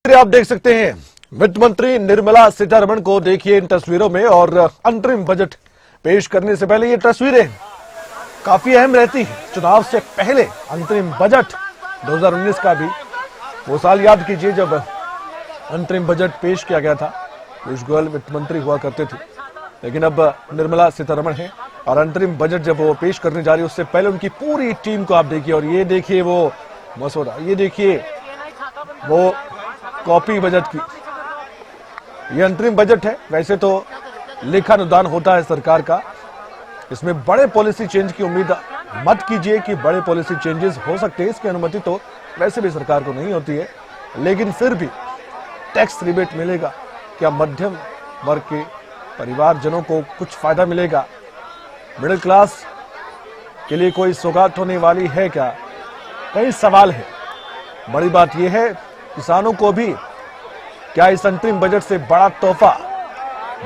तस्वीरें आप देख सकते हैं। वित्त मंत्री निर्मला सीतारमण को देखिए इन तस्वीरों में, और अंतरिम बजट पेश करने से पहले ये तस्वीरें काफी अहम रहती है। चुनाव से पहले अंतरिम बजट 2019 का भी वो साल याद कीजिए जब अंतरिम बजट पेश किया गया था। पीयूष गोयल वित्त मंत्री हुआ करते थे, लेकिन अब निर्मला सीतारमण है और अंतरिम बजट जब वो पेश करने जा रही है उससे पहले उनकी पूरी टीम को आप देखिए। और ये देखिए वो मसौदा, ये देखिए वो कॉपी बजट की, ये अंतरिम बजट है। वैसे तो लेखानुदान होता है सरकार का, इसमें बड़े पॉलिसी चेंज की उम्मीद मत कीजिए कि बड़े पॉलिसी चेंजेस हो सकते हैं। इसकी अनुमति तो वैसे भी सरकार को नहीं होती है, लेकिन फिर भी टैक्स रिबेट मिलेगा। क्या मध्यम वर्ग के परिवारजनों को कुछ फायदा मिलेगा? मिडिल क्लास के लिए कोई सौगात होने वाली है क्या? कई सवाल है। बड़ी बात यह है, किसानों को भी क्या इस अंतरिम बजट से बड़ा तोहफा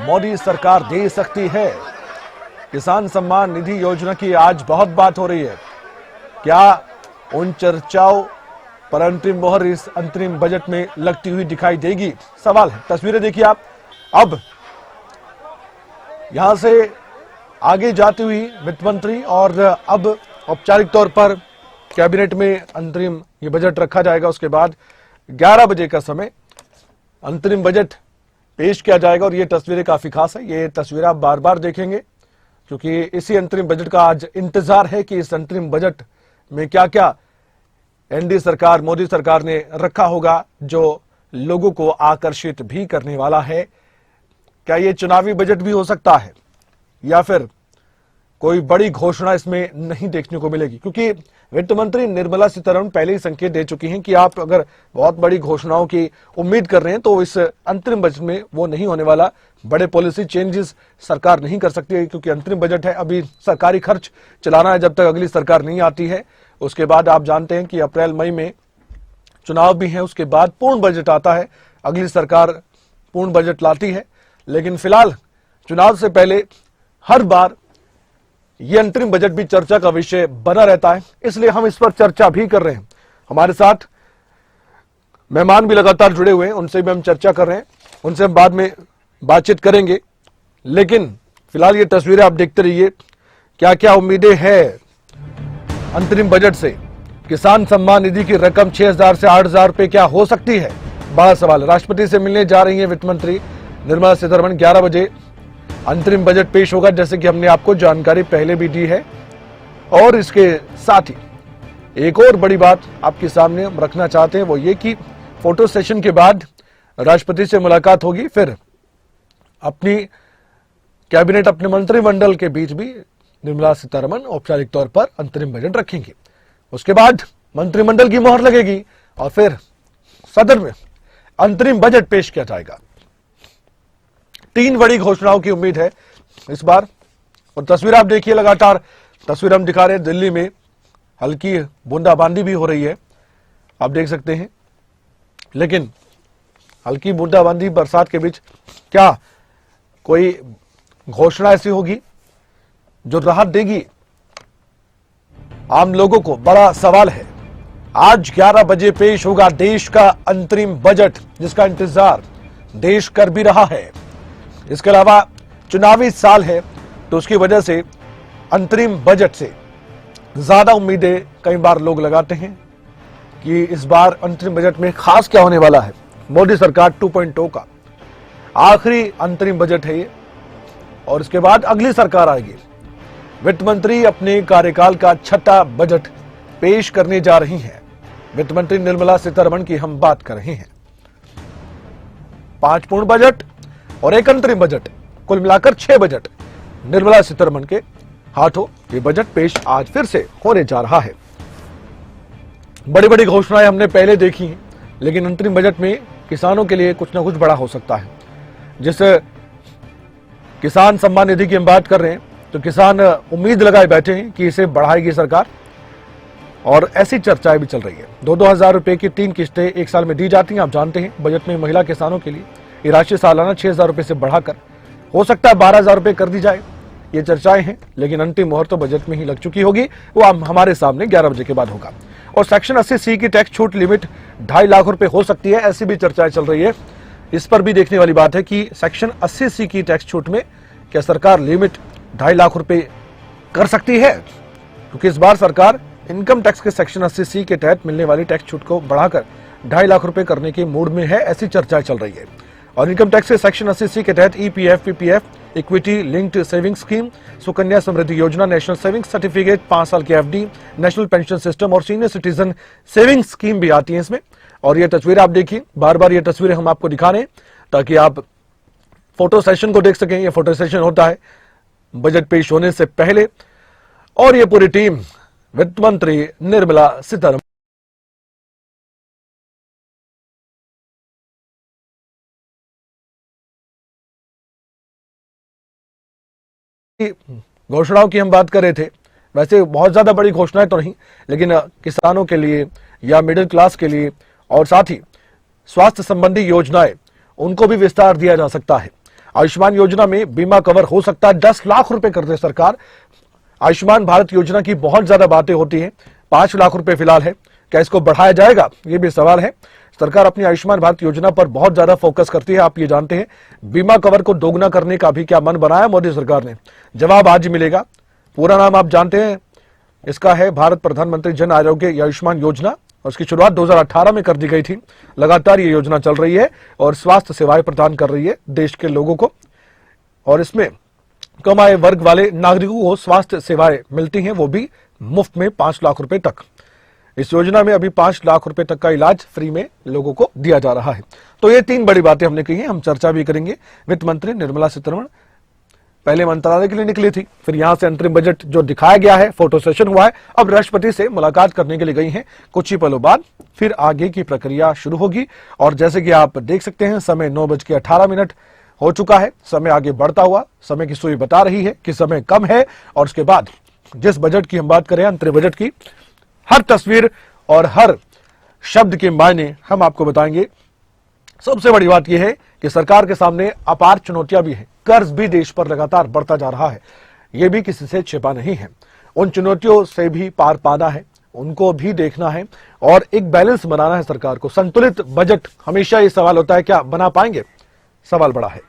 मोदी सरकार दे सकती है? किसान सम्मान निधि योजना की आज बहुत बात हो रही है। क्या उन चर्चाओं पर अंतिम मोहर इस अंतरिम बजट में लगती हुई दिखाई देगी? सवाल है। तस्वीरें देखिए आप। अब यहां से आगे जाती हुई वित्त मंत्री, और अब औपचारिक तौर पर कैबिनेट में अंतरिम ये बजट रखा जाएगा। उसके बाद 11 बजे का समय अंतरिम बजट पेश किया जाएगा। और ये तस्वीरें काफी खास है। ये तस्वीरें आप बार बार देखेंगे क्योंकि इसी अंतरिम बजट का आज इंतजार है कि इस अंतरिम बजट में क्या क्या एनडीए सरकार, मोदी सरकार ने रखा होगा जो लोगों को आकर्षित भी करने वाला है। क्या ये चुनावी बजट भी हो सकता है या फिर कोई बड़ी घोषणा इसमें नहीं देखने को मिलेगी? क्योंकि वित्त मंत्री निर्मला सीतारमण पहले ही संकेत दे चुकी हैं कि आप अगर बहुत बड़ी घोषणाओं की उम्मीद कर रहे हैं तो इस अंतरिम बजट में वो नहीं होने वाला। बड़े पॉलिसी चेंजेस सरकार नहीं कर सकती है क्योंकि अंतरिम बजट है। अभी सरकारी खर्च चलाना है जब तक अगली सरकार नहीं आती है। उसके बाद आप जानते हैं कि अप्रैल मई में चुनाव भी है, उसके बाद पूर्ण बजट आता है, अगली सरकार पूर्ण बजट लाती है। लेकिन फिलहाल चुनाव से पहले हर बार यह अंतरिम बजट भी चर्चा का विषय बना रहता है, इसलिए हम इस पर चर्चा भी कर रहे हैं। हमारे साथ मेहमान भी लगातार जुड़े हुए हैं, उनसे भी हम चर्चा कर रहे हैं, उनसे हम बाद में बातचीत करेंगे। लेकिन फिलहाल ये तस्वीरें आप देखते रहिए। क्या क्या उम्मीदें हैं अंतरिम बजट से? किसान सम्मान निधि की रकम 6,000 से 8,000 रुपए क्या हो सकती है? बड़ा सवाल। राष्ट्रपति से मिलने जा रही है वित्त मंत्री निर्मला सीतारमण। 11 बजे अंतरिम बजट पेश होगा, जैसे कि हमने आपको जानकारी पहले भी दी है। और इसके साथ ही एक और बड़ी बात आपके सामने रखना चाहते हैं, वो ये कि फोटो सेशन के बाद राष्ट्रपति से मुलाकात होगी, फिर अपनी कैबिनेट, अपने मंत्रिमंडल के बीच भी निर्मला सीतारमण औपचारिक तौर पर अंतरिम बजट रखेंगे। उसके बाद मंत्रिमंडल की मोहर लगेगी और फिर सदन में अंतरिम बजट पेश किया जाएगा। 3 बड़ी घोषणाओं की उम्मीद है इस बार। और तस्वीर आप देखिए, लगातार तस्वीर हम दिखा रहे हैं। दिल्ली में हल्की बूंदाबांदी भी हो रही है, आप देख सकते हैं। लेकिन हल्की बूंदाबांदी, बरसात के बीच क्या कोई घोषणा ऐसी होगी जो राहत देगी आम लोगों को? बड़ा सवाल है। आज 11 बजे पेश होगा देश का अंतरिम बजट, जिसका इंतजार देश कर भी रहा है। इसके अलावा चुनावी साल है, तो उसकी वजह से अंतरिम बजट से ज्यादा उम्मीदें कई बार लोग लगाते हैं कि इस बार अंतरिम बजट में खास क्या होने वाला है। मोदी सरकार 2.0 का आखिरी अंतरिम बजट है ये, और इसके बाद अगली सरकार आएगी। वित्त मंत्री अपने कार्यकाल का 6ठा बजट पेश करने जा रही हैं। वित्त मंत्री निर्मला सीतारमण की हम बात कर रहे हैं। 5 पूर्ण बजट और 1 अंतरिम बजट, कुल मिलाकर 6 बजट निर्मला सीतारमण के हाथों ये बजट पेश आज फिर से होने जा रहा है। बड़ी बड़ी घोषणाएं हमने पहले देखी हैं, लेकिन अंतरिम बजट में किसानों के लिए कुछ ना कुछ बड़ा हो सकता है। जिस किसान सम्मान निधि की हम बात कर रहे हैं, तो किसान उम्मीद लगाए बैठे हैं कि इसे बढ़ाएगी सरकार, और ऐसी चर्चाएं भी चल रही है। 2-2 हजार रुपए की 3 किस्तें एक साल में दी जाती हैं। आप जानते हैं बजट में महिला किसानों के लिए ये राशि सालाना 6,000 रुपए से बढ़ाकर हो सकता है 12,000 रुपए कर दी जाए। ये चर्चाएं हैं, लेकिन अंतिम मुहूर्त तो बजट में ही लग चुकी होगी। वो हमारे सामने 11 बजे के बाद होगा। और सेक्शन 80C की टैक्स छूट लिमिट 2.5 लाख रुपए हो सकती है, ऐसी भी चर्चाएं चल रही है। इस पर भी देखने वाली बात है कि सेक्शन 80C की टैक्स छूट में क्या सरकार लिमिट 2.5 लाख रुपए कर सकती है, क्योंकि इस बार सरकार इनकम टैक्स के सेक्शन 80C के तहत मिलने वाली टैक्स छूट को बढ़ाकर 2.5 लाख रुपए करने के मूड में है, ऐसी चर्चाएं चल रही है। और इनकम टैक्स के सेक्शन 80C के तहत EPF, PPF, equity linked saving scheme, Sukanya Samriddhi Yojana, national saving certificate, 5 साल की FD, नेशनल पेंशन सिस्टम और सीनियर सिटीजन सेविंग स्कीम भी आती है इसमें। और ये तस्वीर आप देखिए, बार बार ये तस्वीरें हम आपको दिखा रहे हैं ताकि आप फोटो सेशन को देख सकें। ये फोटो सेशन होता है बजट पेश होने से पहले, और ये पूरी टीम वित्त मंत्री निर्मला सीतारमण घोषणाओं की हम बात कर रहे थे। वैसे बहुत ज्यादा बड़ी घोषणाएं तो नहीं, लेकिन किसानों के लिए या मिडिल क्लास के लिए और साथ ही स्वास्थ्य संबंधी योजनाएं, उनको भी विस्तार दिया जा सकता है। आयुष्मान योजना में बीमा कवर हो सकता है 10 लाख रुपए कर दे सरकार। आयुष्मान भारत योजना की बहुत ज्यादा बातें होती हैं, 5 लाख रुपए फिलहाल है, क्या इसको बढ़ाया जाएगा, ये भी सवाल है। सरकार अपनी आयुष्मान भारत योजना पर बहुत ज्यादा फोकस करती है, आप ये जानते हैं। बीमा कवर को दोगुना करने का भी क्या मन बनाया मोदी सरकार ने, जवाब आज मिलेगा। पूरा नाम आप जानते हैं, इसका है भारत प्रधानमंत्री जन आरोग्य आयुष्मान योजना, और उसकी शुरुआत 2018 में कर दी गई थी। लगातार ये योजना चल रही है और स्वास्थ्य सेवाएं प्रदान कर रही है देश के लोगों को, और इसमें कम आय वर्ग वाले नागरिकों को स्वास्थ्य सेवाएं मिलती हैं, वो भी मुफ्त में 5 लाख रुपए तक। इस योजना में अभी 5 लाख रुपए तक का इलाज फ्री में लोगों को दिया जा रहा है। तो ये 3 बड़ी बातें हमने कही हैं, हम चर्चा भी करेंगे। वित्त मंत्री निर्मला सीतारमण पहले मंत्रालय के लिए निकली थी, फिर यहां से अंतरिम बजट जो दिखाया गया है, फोटो सेशन हुआ है, अब राष्ट्रपति से मुलाकात करने के लिए गई हैं। कुछ ही पलों बाद फिर आगे की प्रक्रिया शुरू होगी। और जैसे कि आप देख सकते हैं, समय 9:18 हो चुका है। समय आगे बढ़ता हुआ समय की सुई बता रही है कि समय कम है, और उसके बाद जिस बजट की हम बात करें, अंतरिम बजट की, हर तस्वीर और हर शब्द के मायने हम आपको बताएंगे। सबसे बड़ी बात यह है कि सरकार के सामने अपार चुनौतियां भी हैं। कर्ज भी देश पर लगातार बढ़ता जा रहा है, यह भी किसी से छिपा नहीं है। उन चुनौतियों से भी पार पाना है, उनको भी देखना है और एक बैलेंस बनाना है सरकार को। संतुलित बजट, हमेशा ये सवाल होता है, क्या बना पाएंगे? सवाल बड़ा है।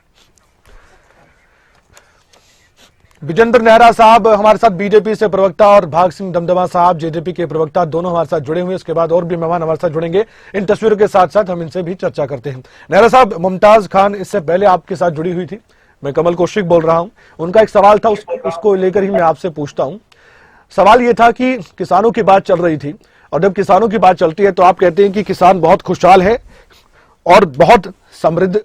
विजेंद्र नेहरा साहब हमारे साथ, बीजेपी से प्रवक्ता, और भाग सिंह दमदमा साहब जेजेपी के प्रवक्ता, दोनों हमारे साथ जुड़े हुए हैं। इसके बाद और भी मेहमान हमारे साथ जुड़ेंगे। इन तस्वीरों के साथ साथ हम इनसे भी चर्चा करते हैं। नेहरा साहब, मुमताज खान इससे पहले आपके साथ जुड़ी हुई थी, मैं कमल कौशिक बोल रहा हूं। उनका एक सवाल था, उसको लेकर ही मैं आपसे पूछता हूं। सवाल यह था कि किसानों की बात चल रही थी, और जब किसानों की बात चलती है तो आप कहते हैं कि किसान बहुत खुशहाल है और बहुत समृद्ध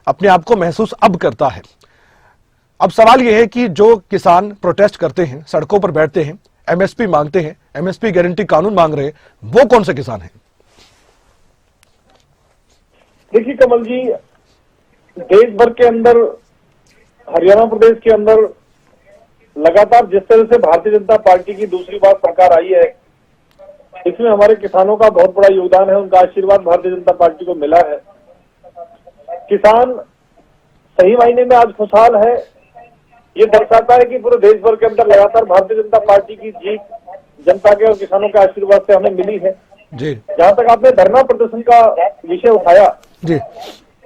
अपने आप को महसूस अब करता है। अब सवाल यह है कि जो किसान प्रोटेस्ट करते हैं, सड़कों पर बैठते हैं, MSP मांगते हैं, MSP गारंटी कानून मांग रहे हैं, वो कौन से किसान हैं? देखिए कमल जी, देश भर के अंदर, हरियाणा प्रदेश के अंदर लगातार जिस तरह से भारतीय जनता पार्टी की दूसरी बार सरकार आई है, इसमें हमारे किसानों का बहुत बड़ा योगदान है। उनका आशीर्वाद भारतीय जनता पार्टी को मिला है। किसान सही मायने में आज खुशहाल है। ये दर्शाता है कि पूरे देश भर के अंदर लगातार भारतीय जनता पार्टी की जीत जनता के और किसानों के आशीर्वाद से हमें मिली है जी। जहां तक आपने धरना प्रदर्शन का विषय उठाया जी,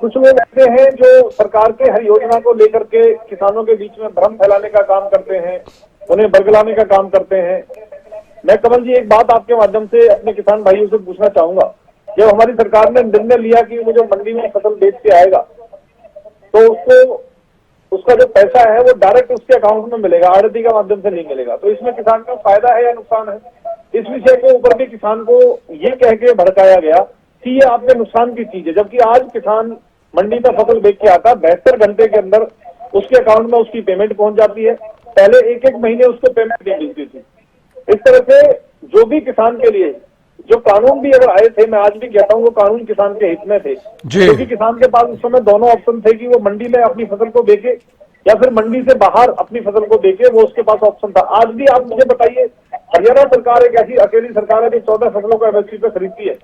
कुछ लोग ऐसे हैं जो सरकार के हर योजना को लेकर के किसानों के बीच में भ्रम फैलाने का काम करते हैं, उन्हें बरगलाने का काम करते हैं। मैं कमल जी एक बात आपके माध्यम से अपने किसान भाइयों से पूछना चाहूंगा। जब हमारी सरकार ने निर्णय लिया कि वो जो मंडी में फसल बेच के आएगा तो उसको, उसका जो पैसा है वो डायरेक्ट उसके अकाउंट में मिलेगा, आड़ती के माध्यम से नहीं मिलेगा, तो इसमें किसान का फायदा है या नुकसान है? इस विषय के ऊपर भी किसान को ये कह के भड़काया गया कि ये आपके नुकसान की चीज है, जबकि आज किसान मंडी में फसल बेच के आता, 72 घंटे के अंदर उसके अकाउंट में उसकी पेमेंट पहुंच जाती है। पहले एक महीने उसको पेमेंट नहीं मिलती थी। इस तरह से जो भी किसान के लिए जो कानून भी अगर आए थे, मैं आज भी कहता हूँ वो कानून किसान के हित में थे, क्योंकि किसान के पास उस समय दोनों ऑप्शन थे कि वो मंडी में अपनी फसल को बेचे या फिर मंडी से बाहर अपनी फसल को बेचे, वो उसके पास ऑप्शन था। आज भी आप मुझे बताइए, हरियाणा सरकार एक ऐसी अकेली सरकार है जो 14 फसलों को MSP पे खरीदती है।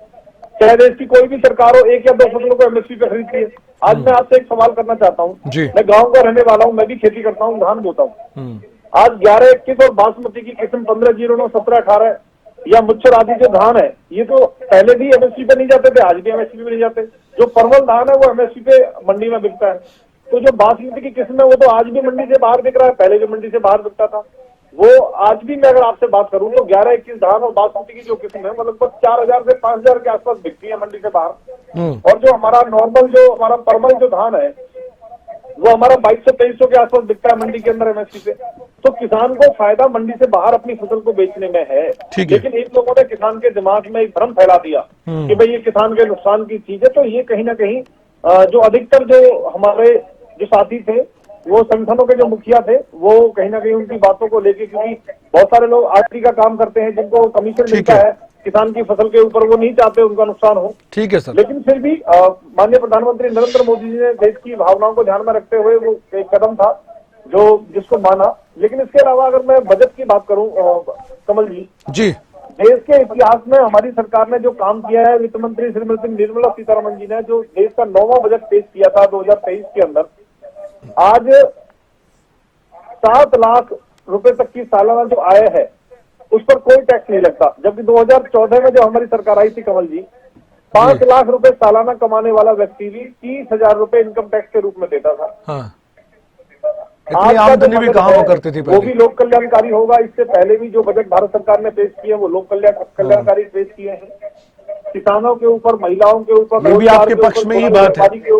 चाहे देश की कोई भी सरकार हो, 1 या 2 फसलों को MSP पे खरीदती है। आज मैं आपसे एक सवाल करना चाहता हूँ, मैं गाँव का रहने वाला हूँ, मैं भी खेती करता हूँ, धान बोता हूँ। आज 11-21 और बासमती की किस्म 15-09, 17-18 या मुच्छर आदि जो धान है, ये तो पहले भी एमएसपी पे नहीं जाते थे, आज भी एमएसपी पे नहीं जाते। जो परवल धान है वो एमएसपी पे मंडी में बिकता है। तो जो बासमती की किस्म है वो तो आज भी मंडी से बाहर बिक रहा है, पहले जो मंडी से बाहर बिकता था वो आज भी, मैं अगर आपसे बात करूं तो 11-21 धान और बासमती की जो किस्म है वो लगभग 4000 से 5000 के आसपास बिकती है मंडी से बाहर। और जो हमारा नॉर्मल जो हमारा परमल जो धान है वो हमारा 2200-2300 के आसपास बिकता है मंडी के अंदर एमएसपी पे। तो किसान को फायदा मंडी से बाहर अपनी फसल को बेचने में है। लेकिन इन लोगों ने किसान के दिमाग में एक भ्रम फैला दिया कि भाई ये किसान के नुकसान की चीज है। तो ये कहीं ना कहीं जो अधिकतर जो हमारे जो साथी थे, वो संगठनों के जो मुखिया थे, वो कहीं ना कहीं उनकी बातों को लेके, क्योंकि बहुत सारे लोग आरटी का काम करते हैं जिनको कमीशन मिलता है किसान की फसल के ऊपर, वो नहीं चाहते उनका नुकसान हो। ठीक है सर। लेकिन फिर भी माननीय प्रधानमंत्री नरेंद्र मोदी जी ने देश की भावनाओं को ध्यान में रखते हुए वो एक कदम था जो जिसको माना। लेकिन इसके अलावा अगर मैं बजट की बात करूं कमल जी, देश के इतिहास में हमारी सरकार ने जो काम किया है, वित्त मंत्री श्रीमती निर्मला सीतारमण जी ने जो देश का 9वां बजट पेश किया था 2023 के अंदर, आज 7 लाख रुपए तक की सालाना जो आय है उस पर कोई टैक्स नहीं लगता। जबकि 2014 में जो हमारी सरकार आई थी कमल जी, 5 लाख रुपए सालाना कमाने वाला व्यक्ति भी 30,000 रुपए इनकम टैक्स के रूप में देता था। हाँ। इतनी आमदनी भी कहाँ हुआ करती थी पहले? वो भी लोक कल्याणकारी होगा। इससे पहले भी जो बजट भारत सरकार ने पेश किए वो लोक कल्याणकारी पेश किए हैं। किसानों के ऊपर, महिलाओं के ऊपर, ये भी आपके पक्ष में ही बात है कि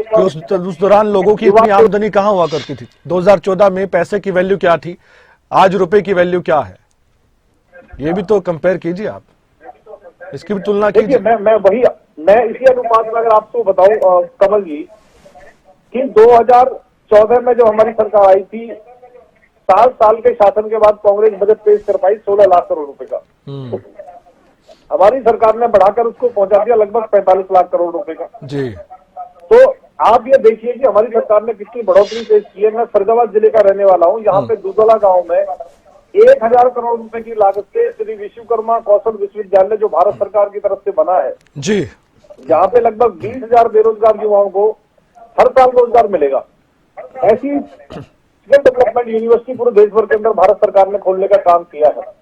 उस दौरान लोगों की इतनी आमदनी कहाँ हुआ करती थी? 2014 में पैसे की वैल्यू क्या थी, आज रुपए की वैल्यू क्या है? ये भी तो कंपेयर कीजिए आप, इसकी भी तुलना कीजिए। मैं इसी अनुपात में अगर आपको बताऊं कमल जी कि 2014 में जो हमारी सरकार आई थी, 7 साल के शासन के बाद कांग्रेस बजट पेश कर पाई 16 लाख करोड़ रुपए का। हमारी सरकार ने बढ़ाकर उसको पहुंचा दिया लगभग 45 लाख करोड़ रुपए का जी। तो आप ये देखिए कि हमारी सरकार ने कितनी बढ़ोतरी पेश की है। मैं फरीदाबाद जिले का रहने वाला हूँ। यहाँ पे दूधला गांव में 1000 करोड़ रुपए की लागत से श्री विश्वकर्मा कौशल विश्वविद्यालय जो भारत सरकार की तरफ से बना है जी, जहाँ पे लगभग 20,000 बेरोजगार युवाओं को हर साल रोजगार मिलेगा। ऐसी स्किल डेवलपमेंट यूनिवर्सिटी पूरे देश भर के अंदर भारत सरकार ने खोलने का काम किया है।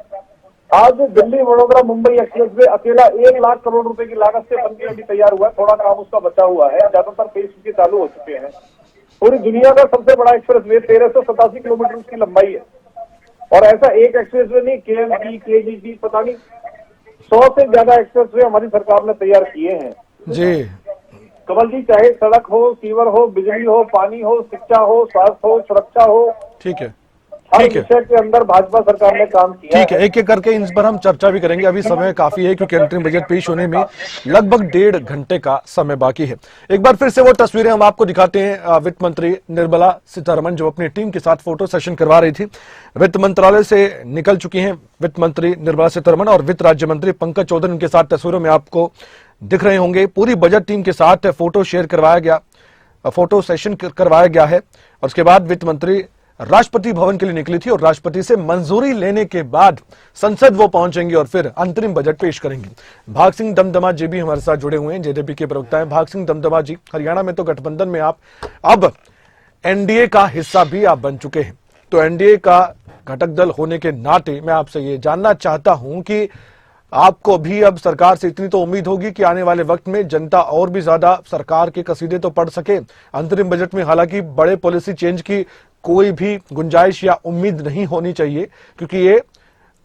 आज दिल्ली वडोदरा मुंबई एक्सप्रेस वे अकेला 1 लाख करोड़ रुपए की लागत से बनके अभी तैयार हुआ है। थोड़ा काम उसका बचा हुआ है, ज्यादातर फेज उसके चालू हो चुके हैं। पूरी दुनिया का सबसे बड़ा एक्सप्रेस वे 1387 किलोमीटर उसकी लंबाई है। और ऐसा एक एक्सप्रेस वे नहीं, केएमपी, केजीपी, पता नहीं 100 से ज्यादा एक्सप्रेस वे हमारी सरकार ने तैयार किए हैं जी। कमल जी, चाहे सड़क हो, सीवर हो, बिजली हो, पानी हो, शिक्षा हो, स्वास्थ्य हो, सुरक्षा हो, ठीक है, हर विषय के अंदर भाजपा सरकार ने काम किया। ठीक है, एक एक करके इन पर हम चर्चा भी करेंगे। अभी समय काफी है क्योंकि अंतरिम बजट पेश होने में लगभग 1.5 घंटे का समय बाकी है। एक बार फिर से वो तस्वीरें हम आपको दिखाते हैं। वित्त मंत्री निर्मला सीतारमण जो अपनी टीम के साथ फोटो सेशन करवा रही थी। वित्त मंत्रालय से निकल चुकी हैं वित्त मंत्री निर्मला सीतारमण और वित्त राज्य मंत्री पंकज चौधरी उनके साथ तस्वीरों में आपको दिख रहे होंगे। पूरी बजट टीम के साथ फोटो शेयर करवाया गया, फोटो सेशन करवाया गया है। और उसके बाद वित्त मंत्री राष्ट्रपति भवन के लिए निकली थी और राष्ट्रपति से मंजूरी लेने के बाद संसद वो पहुंचेंगे और फिर अंतरिम बजट पेश करेंगे। भाग सिंह दमदमा जी भी हमारे साथ जुड़े हुए हैं, जेजेपी के प्रवक्ता हैं। भाग सिंह दमदमा जी, हरियाणा में तो गठबंधन में आप अब एनडीए का हिस्सा भी आप बन चुके हैं, तो एनडीए का घटक दल होने के नाते मैं आपसे ये जानना चाहता हूं कि आपको भी अब सरकार से इतनी तो उम्मीद होगी कि आने वाले वक्त में जनता और भी ज्यादा सरकार के कसीदे तो पढ़ सके। अंतरिम बजट में हालांकि बड़े पॉलिसी चेंज की कोई भी गुंजाइश या उम्मीद नहीं होनी चाहिए क्योंकि ये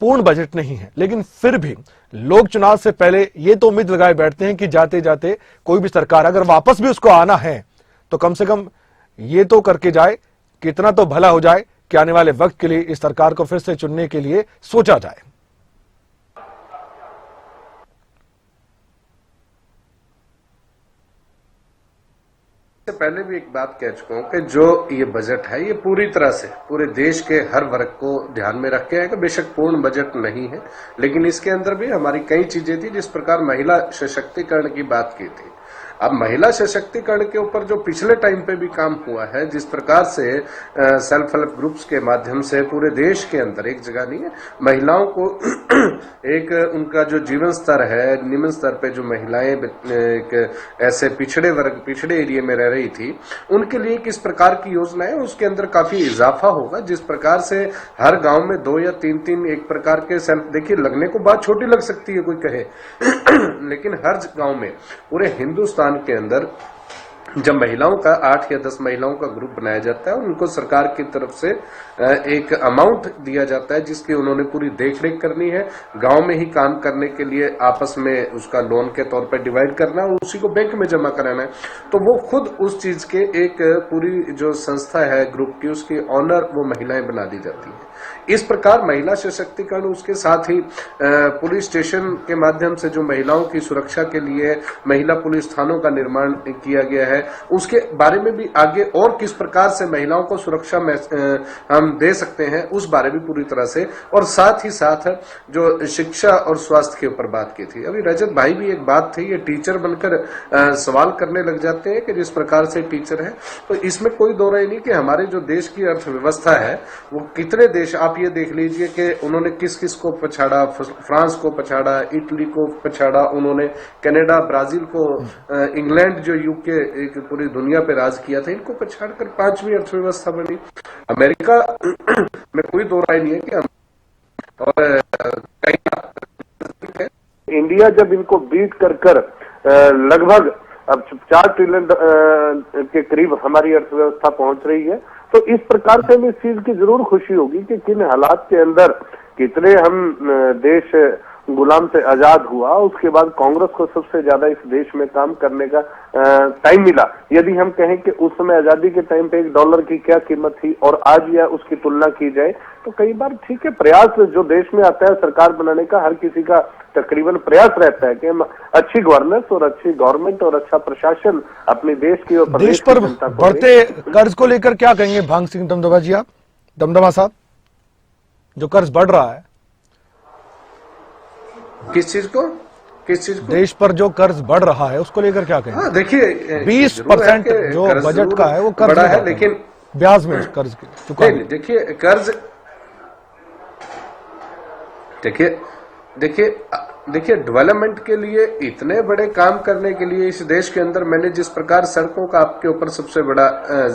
पूर्ण बजट नहीं है, लेकिन फिर भी लोग चुनाव से पहले ये तो उम्मीद लगाए बैठते हैं कि जाते जाते कोई भी सरकार अगर वापस भी उसको आना है तो कम से कम ये तो करके जाए कि इतना तो भला हो जाए कि आने वाले वक्त के लिए इस सरकार को फिर से चुनने के लिए सोचा जाए। से पहले भी एक बात कह चुका हूं कि जो ये बजट है ये पूरी तरह से पूरे देश के हर वर्ग को ध्यान में रख के है कि बेशक पूर्ण बजट नहीं है, लेकिन इसके अंदर भी हमारी कई चीजें थी। जिस प्रकार महिला सशक्तिकरण की बात की थी, अब महिला सशक्तिकरण के ऊपर जो पिछले टाइम पे भी काम हुआ है, जिस प्रकार से सेल्फ हेल्प ग्रुप्स के माध्यम से पूरे देश के अंदर, एक जगह नहीं है, महिलाओं को एक उनका जो जीवन स्तर है, निम्न स्तर पे जो महिलाएं एक ऐसे पिछड़े वर्ग, पिछड़े एरिया में रह रही थी, उनके लिए किस प्रकार की योजना है, उसके अंदर काफी इजाफा होगा। जिस प्रकार से हर गांव में 2 या 3 एक प्रकार के सेल्फ, देखिए लगने को बात छोटी लग सकती है कोई कहे लेकिन हर गांव में पूरे हिंदुस्तान के अंदर जब महिलाओं का 8 या 10 महिलाओं का ग्रुप बनाया जाता है और उनको सरकार की तरफ से एक अमाउंट दिया जाता है जिसकी उन्होंने पूरी देखरेख करनी है, गांव में ही काम करने के लिए आपस में उसका लोन के तौर पर डिवाइड करना और उसी को बैंक में जमा कराना है, तो वो खुद उस चीज के एक पूरी जो संस्था है ग्रुप की, उसकी ऑनर वो महिलाएं बना दी जाती है। इस प्रकार महिला सशक्तिकरण, उसके साथ ही पुलिस स्टेशन के माध्यम से जो महिलाओं की सुरक्षा के लिए महिला पुलिस थानों का निर्माण किया गया है, उसके बारे में भी आगे और किस प्रकार से महिलाओं को सुरक्षा में हम दे सकते हैं उस बारे में पूरी तरह से, और साथ ही साथ जो शिक्षा और स्वास्थ्य के ऊपर बात की थी। अभी रजत भाई भी एक बात थी, ये टीचर बनकर सवाल करने लग जाते हैं कि जिस प्रकार से टीचर है, तो इसमें कोई दो राय नहीं कि हमारे जो देश की अर्थव्यवस्था है वो कितने देश, आप ये देख लीजिए कि उन्होंने किस किस को पछाड़ा, फ्रांस को पछाड़ा, इटली को पछाड़ा, उन्होंने कनाडा, ब्राजील को, इंग्लैंड जो यूके एक पूरी दुनिया पे राज किया था, इनको पछाड़कर 5वीं अर्थव्यवस्था बनी। अमेरिका में कोई दो राय नहीं है कि और इंडिया जब इनको बीट कर लगभग अब 4 ट्रिलियन के करीब हमारी अर्थव्यवस्था पहुंच रही है, तो इस प्रकार से हमें इस चीज की जरूर खुशी होगी कि किन हालात के अंदर कितने हम देश गुलाम से आजाद हुआ, उसके बाद कांग्रेस को सबसे ज्यादा इस देश में काम करने का टाइम मिला। यदि हम कहें कि उस समय आजादी के टाइम पे $1 की क्या कीमत थी और आज या उसकी तुलना की जाए, तो कई बार ठीक है, प्रयास जो देश में आता है सरकार बनाने का, हर किसी का तकरीबन प्रयास रहता है कि हम अच्छी गवर्नेंस और अच्छी गवर्नमेंट और अच्छा प्रशासन अपने देश की और देश पर बढ़ते कर्ज को लेकर क्या कहेंगे भांग सिंह दमदमा जी, आप दमदमा साहब, जो कर्ज बढ़ रहा है, किस चीज को देश पर जो कर्ज बढ़ रहा है उसको लेकर क्या कहेंगे? देखिए 20% जो बजट का है वो कर्ज बड़ा है, लेकिन ब्याज में कर्ज चुका। देखिए कर्ज, देखिए डेवलपमेंट के लिए, इतने बड़े काम करने के लिए इस देश के अंदर मैंने जिस प्रकार सड़कों का आपके ऊपर सबसे बड़ा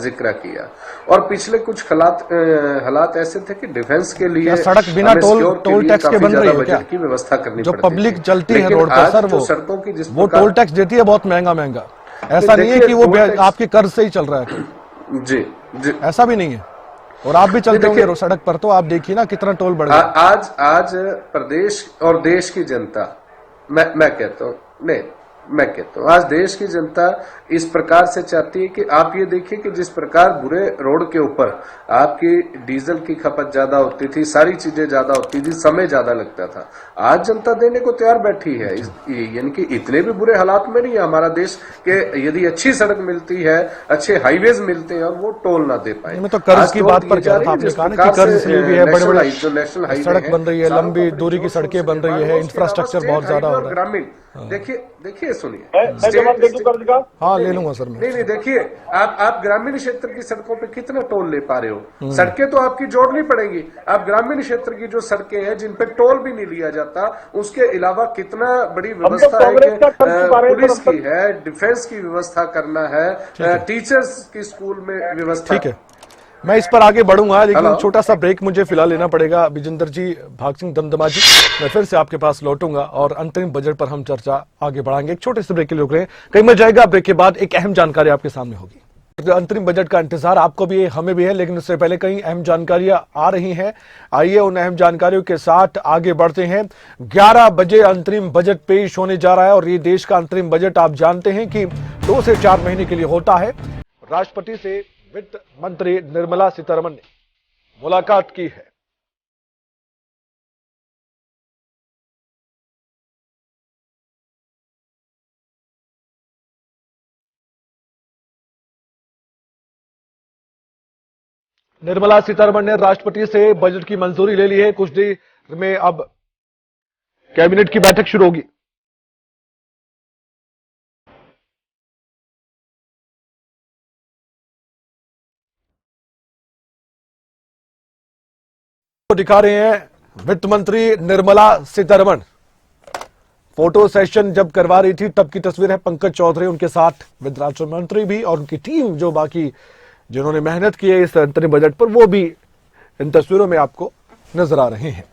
जिक्र किया, और पिछले कुछ हालात ऐसे थे कि डिफेंस के लिए सड़क बिना टोल टैक्स के बन रही है क्या? की व्यवस्था करनी जो पड़ती पब्लिक चलती है रोड पर सर, वो सड़कों की जिस वो टोल टैक्स देती है बहुत महंगा। ऐसा नहीं है कि वो आपके कर्ज से ही चल रहा है। जी, ऐसा भी नहीं है। और आप भी चलते होंगे सड़क पर, तो आप देखिए ना कितना टोल बढ़ गया। आज प्रदेश और देश की जनता, मैं कहता हूँ आज देश की जनता इस प्रकार से चाहती है कि आप ये देखिए कि जिस प्रकार बुरे रोड के ऊपर आपकी डीजल की खपत ज्यादा होती थी, सारी चीजें ज्यादा होती थी, समय ज्यादा लगता था, आज जनता देने को तैयार बैठी है। यानी कि इतने भी बुरे हालात में नहीं है हमारा देश के, यदि अच्छी सड़क मिलती है, अच्छे हाईवेज मिलते हैं और वो टोल ना दे पाए। मैं तो कर्ज की बात पर कह रहा था, आपने कहा ना कि कर्ज इसलिए भी है, बड़े जो नेशनल हाईवे सड़क बन रही है, लंबी दूरी की सड़कें बन रही है, इंफ्रास्ट्रक्चर बहुत ज्यादा हो रहा है। ग्रामीण देखिए सुनिए, कर्ज का, हाँ ले लूंगा सर मैं। नहीं देखिए, आप ग्रामीण क्षेत्र की सड़कों पे कितना टोल ले पा रहे हो? सड़कें तो आपकी जोड़नी पड़ेगी। आप ग्रामीण क्षेत्र की जो सड़कें हैं जिन पे टोल भी नहीं लिया जाता, उसके अलावा कितना बड़ी व्यवस्था है, पुलिस की है, डिफेंस की व्यवस्था करना है, टीचर्स की स्कूल में व्यवस्था। ठीक है, मैं इस पर आगे बढ़ूंगा, लेकिन छोटा सा ब्रेक मुझे फिलहाल लेना पड़ेगा। विजेंद्र जी, भाग सिंह दमदमा जी, मैं फिर से आपके पास लौटूंगा और अंतरिम बजट पर हम चर्चा आगे बढ़ाएंगे। एक छोटे से ब्रेक के लिए रुक रहे हैं, कहीं मत जाएगा। ब्रेक के बाद एक अहम जानकारी आपके सामने होगी। अंतरिम बजट का इंतजार आपको भी है, हमें भी है, लेकिन उससे पहले कई अहम जानकारियां आ रही हैं। आइए उन अहम जानकारियों के साथ आगे बढ़ते हैं। 11 बजे अंतरिम बजट पेश होने जा रहा है और ये देश का अंतरिम बजट आप जानते हैं कि 2 से 4 महीने के लिए होता है। राष्ट्रपति से वित्त मंत्री निर्मला सीतारमण ने मुलाकात की है। निर्मला सीतारमण ने राष्ट्रपति से बजट की मंजूरी ले ली है। कुछ देर में अब कैबिनेट की बैठक शुरू होगी। आपको दिखा रहे हैं वित्त मंत्री निर्मला सीतारमण फोटो सेशन जब करवा रही थी तब की तस्वीर है। पंकज चौधरी उनके साथ वित्त राज्य मंत्री भी और उनकी टीम जो बाकी जिन्होंने मेहनत की है इस अंतरिम बजट पर, वो भी इन तस्वीरों में आपको नजर आ रहे हैं।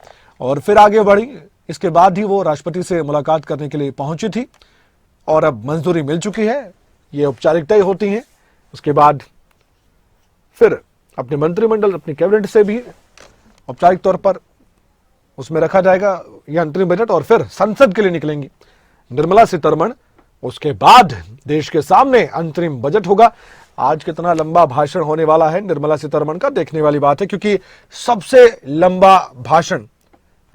और फिर आगे बढ़ी, इसके बाद ही वो राष्ट्रपति से मुलाकात करने के लिए पहुंची थी और अब मंजूरी मिल चुकी है। ये औपचारिकताएं होती हैं, उसके बाद फिर अपने मंत्रिमंडल अपनी कैबिनेट से भी औपचारिक तौर पर उसमें रखा जाएगा यह अंतरिम बजट और फिर संसद के लिए निकलेंगी निर्मला सीतारमण। उसके बाद देश के सामने अंतरिम बजट होगा। आज कितना लंबा भाषण होने वाला है निर्मला सीतारमण का, देखने वाली बात है, क्योंकि सबसे लंबा भाषण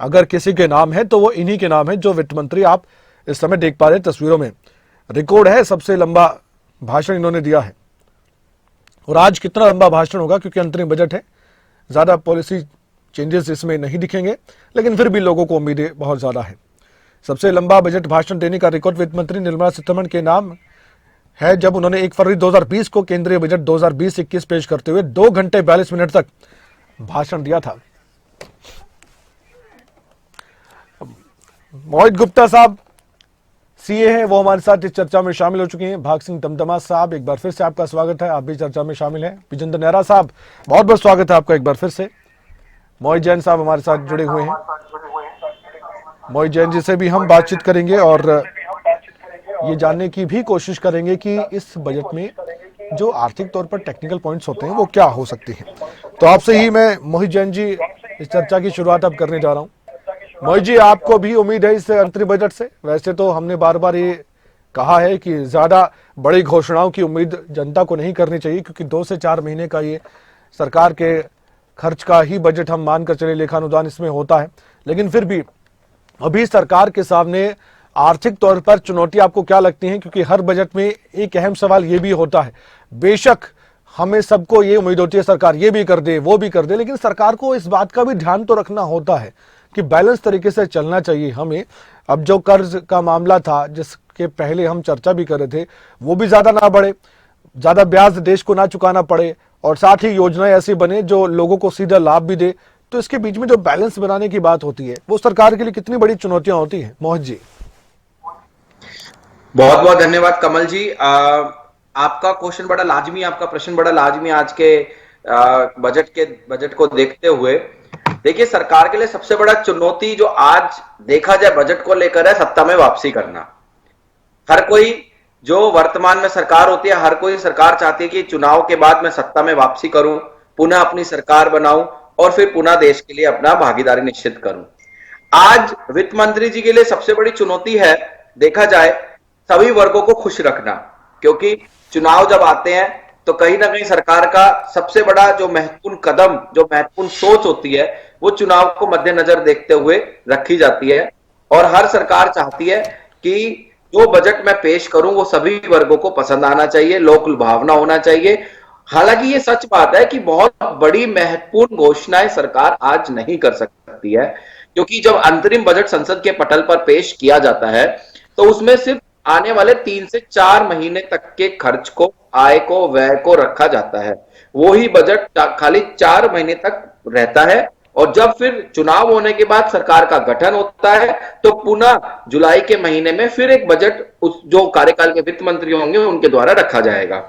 अगर किसी के नाम है तो वो इन्हीं के नाम है जो वित्त मंत्री आप इस समय देख पा रहे हैं तस्वीरों में। रिकॉर्ड है, सबसे लंबा भाषण इन्होंने दिया है। और आज कितना लंबा भाषण होगा, क्योंकि अंतरिम बजट है, ज्यादा पॉलिसी चेंजेस इसमें नहीं दिखेंगे, लेकिन फिर भी लोगों को उम्मीदें बहुत ज्यादा है। सबसे लंबा बजट भाषण देने का रिकॉर्ड वित्त मंत्री निर्मला सीतारमण के नाम है, जब उन्होंने 1 फरवरी 2020 को केंद्रीय बजट 2020-21 पेश करते हुए 2 घंटे 42 मिनट तक भाषण दिया था। मोहित गुप्ता साहब सीए हैं, वो हमारे साथ इस चर्चा में शामिल हो चुके हैं। भाग सिंह दमदमा साहब, एक बार फिर से आपका स्वागत है, आप भी चर्चा में शामिल हैं। विजेंद्र नेहरा साहब, बहुत बहुत स्वागत है आपका एक बार फिर से। मोहित जैन साहब हमारे साथ जुड़े हुए हैं। मोहित जैन जी से भी हम बातचीत करेंगे और ये जानने की भी कोशिश करेंगे कि इस बजट में जो आर्थिक तौर पर टेक्निकल पॉइंट्स होते हैं वो क्या हो सकते हैं। तो आपसे ही मैं मोहित जैन जी इस चर्चा की शुरुआत अब करने जा रहा हूं। मोहित जी, आपको भी उम्मीद है इस अंतरिम बजट से? वैसे तो हमने बार बार ये कहा है कि ज्यादा बड़ी घोषणाओं की उम्मीद जनता को नहीं करनी चाहिए, क्योंकि 2 से 4 महीने का ये सरकार के खर्च का ही बजट हम मानकर चले, लेखानुदान इसमें होता है। लेकिन फिर भी अभी सरकार के सामने आर्थिक तौर पर चुनौती आपको क्या लगती है? क्योंकि हर बजट में एक अहम सवाल ये भी होता है, बेशक हमें सबको ये उम्मीद होती है सरकार ये भी कर दे वो भी कर दे, लेकिन सरकार को इस बात का भी ध्यान तो रखना होता है कि बैलेंस तरीके से चलना चाहिए हमें। अब जो कर्ज का मामला था जिसके पहले हम चर्चा भी कर रहे थे, वो भी ज्यादा ना बढ़े, ज्यादा ब्याज देश को ना चुकाना पड़े और साथ ही योजनाएं ऐसी बने जो लोगों को सीधा लाभ भी दे। तो इसके बीच में जो बैलेंस बनाने की बात होती है वो सरकार के लिए कितनी बड़ी चुनौतियां होती हैं? मोहित जी, बहुत बहुत धन्यवाद कमल जी। आपका क्वेश्चन बड़ा लाजमी, आपका प्रश्न बड़ा लाजमी आज के बजट को देखते हुए। देखिए, सरकार के लिए सबसे बड़ा चुनौती जो आज देखा जाए बजट को लेकर है, सत्ता में वापसी करना। हर कोई जो वर्तमान में सरकार होती है, हर कोई सरकार चाहती है कि चुनाव के बाद मैं सत्ता में वापसी करूं, पुनः अपनी सरकार बनाऊं और फिर पुनः देश के लिए अपना भागीदारी निश्चित करूं। आज वित्त मंत्री जी के लिए सबसे बड़ी चुनौती है, देखा जाए, सभी वर्गों को खुश रखना, क्योंकि चुनाव जब आते हैं तो कहीं ना कहीं सरकार का सबसे बड़ा जो महत्वपूर्ण कदम, जो महत्वपूर्ण सोच होती है, वो चुनाव को मद्देनजर देखते हुए रखी जाती है। और हर सरकार चाहती है कि जो बजट मैं पेश करूं वो सभी वर्गों को पसंद आना चाहिए, लोक लुभावना होना चाहिए। हालांकि ये सच बात है कि बहुत बड़ी महत्वपूर्ण घोषणाएं सरकार आज नहीं कर सकती है, क्योंकि जब अंतरिम बजट संसद के पटल पर पेश किया जाता है तो उसमें सिर्फ आने वाले 3 से 4 महीने तक के खर्च को, आय को, व्यय को रखा जाता है। वो ही बजट खाली 4 महीने तक रहता है और जब फिर चुनाव होने के बाद सरकार का गठन होता है तो पुनः जुलाई के महीने में फिर एक बजट उस जो कार्यकाल के वित्त मंत्री होंगे उनके द्वारा रखा जाएगा।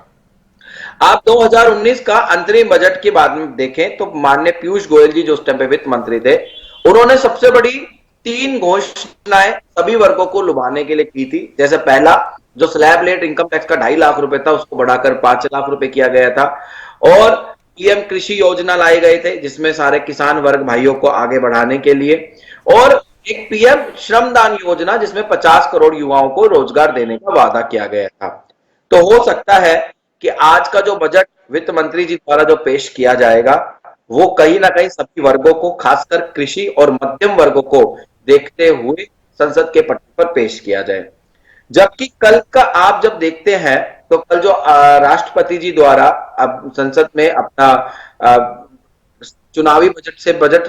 आप 2019 का अंतरिम बजट के बाद में देखें तो माननीय पीयूष गोयल जी जो उस टाइम पे वित्त मंत्री थे, उन्होंने सबसे बड़ी 3 घोषणाएं सभी वर्गों को लुभाने के लिए की थी। जैसे पहला, जो स्लैब रेट इनकम टैक्स का 2.5 लाख रुपए था उसको बढ़ाकर 5 लाख रुपए किया गया था। और पीएम कृषि योजना लाए गए थे जिसमें सारे किसान वर्ग भाइयों को आगे बढ़ाने के लिए, और एक पीएम श्रमदान योजना जिसमें 50 करोड़ युवाओं को रोजगार देने का वादा किया गया था। तो हो सकता है कि आज का जो बजट वित्त मंत्री जी द्वारा जो पेश किया जाएगा वो कहीं ना कहीं सभी वर्गों को, खासकर कृषि और मध्यम वर्गों को देखते हुए संसद के पटल पर पेश किया जाए। जबकि कल का आप जब देखते हैं तो कल जो राष्ट्रपति जी द्वारा अब संसद में अपना चुनावी बजट से बजट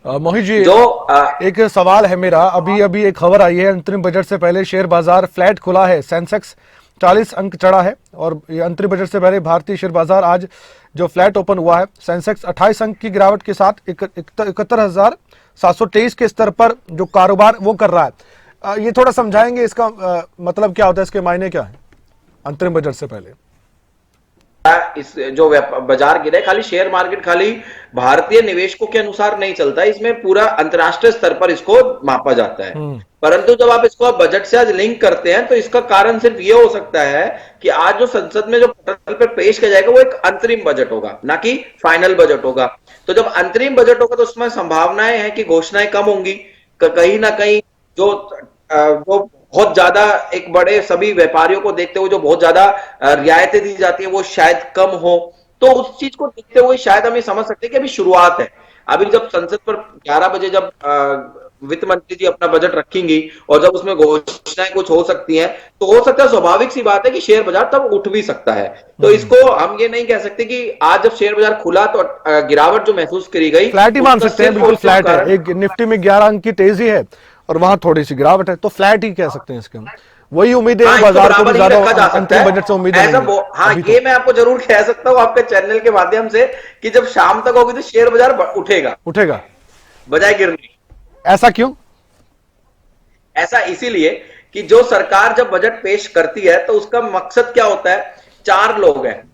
मोहित जी, जो एक सवाल है मेरा। अभी एक खबर आई है, अंतरिम बजट से पहले शेयर बाजार फ्लैट खुला है, सेंसेक्स 40 अंक चढ़ा है और ये अंतरिम बजट से पहले भारतीय शेयर बाजार आज जो फ्लैट ओपन हुआ है। सेंसेक्स 28 अंक की गिरावट के साथ 71,723 के स्तर पर जो कारोबार वो कर रहा है। ये थोड़ा समझाएंगे, इसका मतलब क्या होता है, इसके मायने क्या है अंतरिम बजट से पहले? इस जो बाजार गिरा है, खाली शेयर मार्केट खाली भारतीय निवेशकों के अनुसार नहीं चलता है, इसमें पूरा अंतर्राष्ट्रीय स्तर पर इसको मापा जाता है। परंतु जब आप इसको बजट से आज लिंक करते हैं तो इसका कारण सिर्फ ये हो सकता है कि आज जो संसद में जो पटल पर पेश किया जाएगा वो एक अंतरिम बजट होगा, ना कि फाइनल बजट होगा। तो जब अंतरिम बजट होगा तो उसमें संभावनाएं हैं कि घोषणाएं कम होंगी, कहीं ना कहीं जो बहुत ज्यादा एक बड़े सभी व्यापारियों को देखते हुए जो बहुत ज्यादा रियायतें दी जाती है वो शायद कम हो। तो उस चीज को देखते हुए शायद हम ये समझ सकते हैं कि अभी शुरुआत है। अभी जब संसद पर 11 बजे जब वित्त मंत्री जी अपना बजट रखेंगी और जब उसमें घोषणाएं कुछ हो सकती हैं, तो हो सकता है, स्वाभाविक सी बात है कि शेयर बाजार तब उठ भी सकता है। तो इसको हम ये नहीं कह सकते कि आज जब शेयर बाजार खुला तो गिरावट जो महसूस करी गई फ्लैट ही मान सकते हैं, बिल्कुल फ्लैट है। एक निफ्टी में 11 अंक की तेजी है और वहां थोड़ी सी गिरावट है, तो फ्लैट ही कह सकते हैं इसके हम। वही उम्मीदें हैं बाजार को भी ज्यादा अंतरिम बजट से उम्मीदें नहीं है। हाँ, ये मैं आपको जरूर कह सकता हूँ आपके चैनल के माध्यम से कि जब शाम तक होगी तो शेयर बाजार उठेगा बजाय गिरने। ऐसा क्यों? ऐसा इसीलिए कि जो सरकार जब बजट पेश करती है तो उसका मकसद क्या होता है? 4 लोग हैं,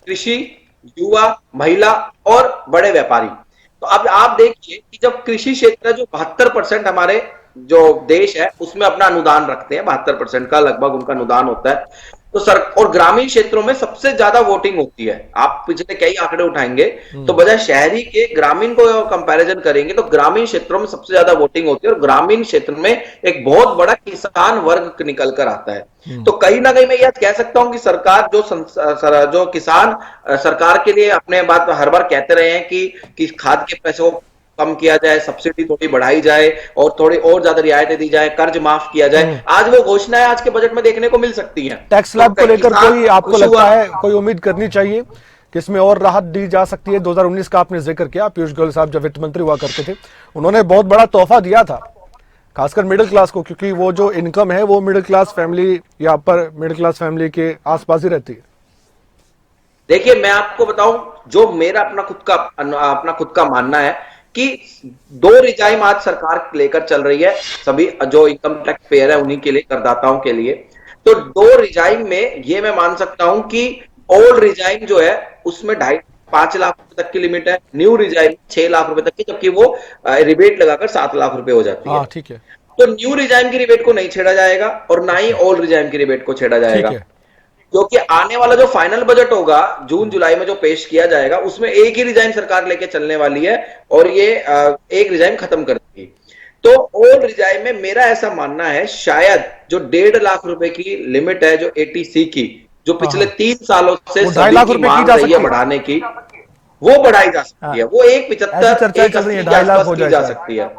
कृषि, युवा, महिला और बड़े व्यापारी। तो अब आप देखिए कि जब कृषि क्षेत्र जो 72% हमारे जो देश है उसमें अपना अनुदान रखते हैं, 72% का लगभग उनका अनुदान होता है। तो और ग्रामीण क्षेत्रों में सबसे ज्यादा वोटिंग होती है। आप पिछले कई आंकड़े उठाएंगे तो बजाय शहरी के ग्रामीण को कंपैरिजन करेंगे तो ग्रामीण क्षेत्रों में सबसे ज्यादा वोटिंग होती है और ग्रामीण क्षेत्र में एक बहुत बड़ा किसान वर्ग निकल कर आता है। तो कहीं ना कहीं मैं यह कह सकता हूं कि सरकार जो किसान सरकार के लिए अपने बात हर बार कहते रहे हैं कि खाद के पैसे को कम किया जाए, सब्सिडी थोड़ी बढ़ाई जाए और थोड़ी और ज्यादा रियायतें दी जाए, कर्ज माफ किया जाए, आज वो घोषणाएं आज के बजट में देखने को मिल सकती हैं। टैक्स स्लैब को लेकर कोई आपको लगता है कोई उम्मीद करनी चाहिए कि इसमें और राहत दी जा सकती है? 2019 का आपने जिक्र किया, पीयूष गोयल साहब जब वित्त मंत्री हुआ करते थे उन्होंने बहुत बड़ा तोहफा दिया था खासकर मिडिल क्लास को, क्योंकि वो जो इनकम है वो मिडिल क्लास फैमिली या अपर मिडिल क्लास फैमिली के आसपास ही रहती है। देखिए, मैं आपको बताऊं, जो मेरा अपना खुद का मानना है कि 2 रिजाइम आज सरकार लेकर चल रही है सभी जो इनकम टैक्स पेयर है उन्हीं के लिए, करदाताओं के लिए। तो 2 रिजाइम में ये मैं मान सकता हूं कि ओल्ड रिजाइम जो है उसमें 5 लाख रुपए तक की लिमिट है, न्यू रिजाइम 6 लाख रुपए तक की, जबकि वो रिबेट लगाकर 7 लाख रुपए हो जाती है। ठीक है। तो न्यू रिजाइम की रिबेट को नहीं छेड़ा जाएगा और ना ही ओल्ड रिजाइम की रिबेट को छेड़ा जाएगा, क्योंकि आने वाला जो फाइनल बजट होगा जून जुलाई में जो पेश किया जाएगा उसमें एक ही रिजाइम सरकार लेके चलने वाली है और ये एक रिजाइम खत्म कर देगी। तो ओल्ड रिजाइम में मेरा ऐसा मानना है शायद जो 1.5 लाख रुपए की लिमिट है जो एटीसी की, जो पिछले 3 सालों से सभी की मांग रही है बढ़ाने की, वो बढ़ाई जा सकती है। वो 1.75 की जा सकती है।